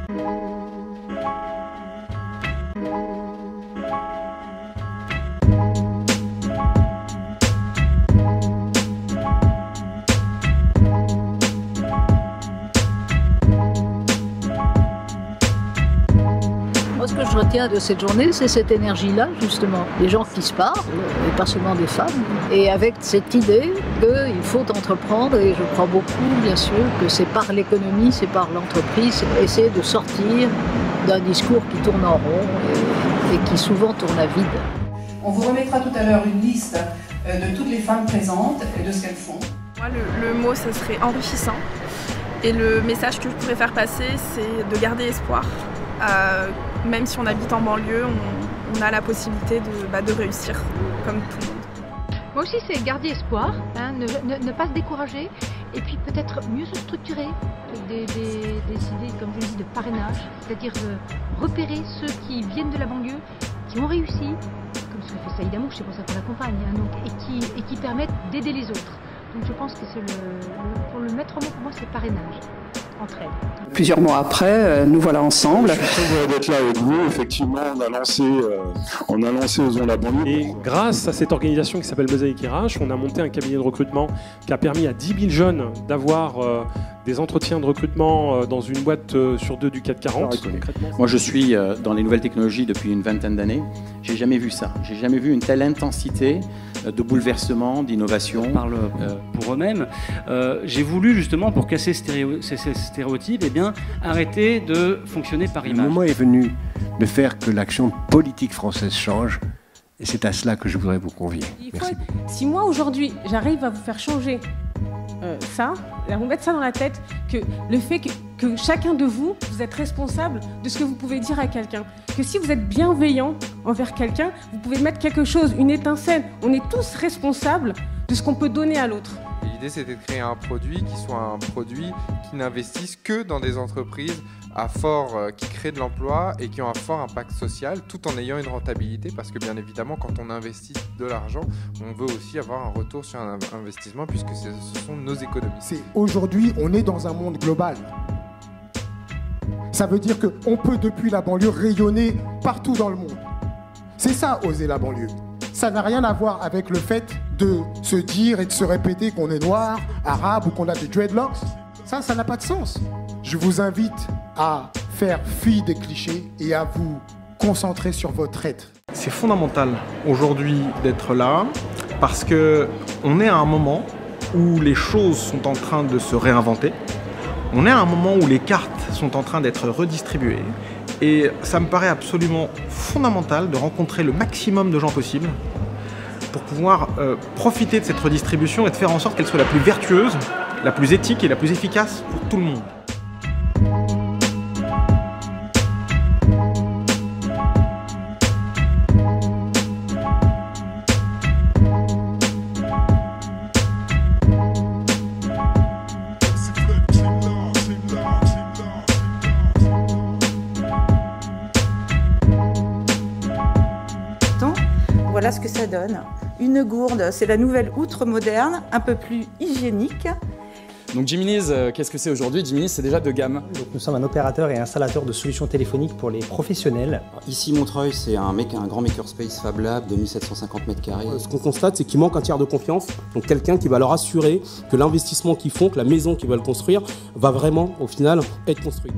Ce que je retiens de cette journée, c'est cette énergie-là, justement. Les gens qui se parlent, et pas seulement des femmes, et avec cette idée qu'il faut entreprendre, et je crois beaucoup, bien sûr, que c'est par l'économie, c'est par l'entreprise, essayer de sortir d'un discours qui tourne en rond et qui souvent tourne à vide. On vous remettra tout à l'heure une liste de toutes les femmes présentes et de ce qu'elles font. Moi, le mot, ce serait enrichissant. Et le message que je pourrais faire passer, c'est de garder espoir. Même si on habite en banlieue, on a la possibilité de réussir, comme tout le monde. Moi aussi, c'est garder espoir, hein, ne pas se décourager, et puis peut-être mieux se structurer, des idées, comme je le dis, de parrainage, c'est-à-dire repérer ceux qui viennent de la banlieue, qui ont réussi, comme ce que fait Saïd Amouche, c'est pour ça qu'on l'accompagne, hein, et qui permettent d'aider les autres. Donc je pense que c'est pour le mettre en mot, pour moi, c'est parrainage. Plusieurs mois après, nous voilà ensemble. Je suis très heureux d'être là avec vous. Effectivement, on a lancé Osons la banlieue. Et grâce à cette organisation qui s'appelle Mosaïque RH, on a monté un cabinet de recrutement qui a permis à 10 000 jeunes d'avoir des entretiens de recrutement dans une boîte sur 2 du CAC 40. Moi, je suis dans les nouvelles technologies depuis une vingtaine d'années. J'ai jamais vu ça. J'ai jamais vu une telle intensité de bouleversement, d'innovation. Ils parlent pour eux-mêmes. J'ai voulu justement, pour casser ces stéréotypes, eh bien, arrêter de fonctionner par image. Le moment est venu de faire que l'action politique française change. Et c'est à cela que je voudrais vous convier. Merci beaucoup. Si moi, aujourd'hui, j'arrive à vous faire changer ça, à vous mettre ça dans la tête, que le fait que chacun de vous, vous êtes responsable de ce que vous pouvez dire à quelqu'un. Que si vous êtes bienveillant envers quelqu'un, vous pouvez mettre quelque chose, une étincelle. On est tous responsables de ce qu'on peut donner à l'autre. L'idée, c'était de créer un produit qui soit un produit qui n'investisse que dans des entreprises qui créent de l'emploi et qui ont un fort impact social, tout en ayant une rentabilité, parce que bien évidemment, quand on investit de l'argent, on veut aussi avoir un retour sur un investissement, puisque ce sont nos économies. Aujourd'hui, on est dans un monde global. Ça veut dire qu'on peut, depuis la banlieue, rayonner partout dans le monde. C'est ça, oser la banlieue. Ça n'a rien à voir avec le fait de se dire et de se répéter qu'on est noir, arabe ou qu'on a des dreadlocks. Ça n'a pas de sens. Je vous invite à faire fi des clichés et à vous concentrer sur votre être. C'est fondamental aujourd'hui d'être là parce qu'on est à un moment où les choses sont en train de se réinventer. On est à un moment où les cartes sont en train d'être redistribuées. Et ça me paraît absolument fondamental de rencontrer le maximum de gens possible pour pouvoir profiter de cette redistribution et de faire en sorte qu'elle soit la plus vertueuse, la plus éthique et la plus efficace pour tout le monde. Voilà ce que ça donne. Une gourde, c'est la nouvelle outre moderne, un peu plus hygiénique. Donc Jiminy's, qu'est-ce que c'est aujourd'hui? Jiminy's, c'est déjà de gamme. Donc nous sommes un opérateur et installateur de solutions téléphoniques pour les professionnels. Ici Montreuil, c'est un grand makerspace Fab Lab de 1750 m². Ce qu'on constate, c'est qu'il manque un tiers de confiance. Donc quelqu'un qui va leur assurer que l'investissement qu'ils font, que la maison qu'ils veulent construire, va vraiment, au final, être construite.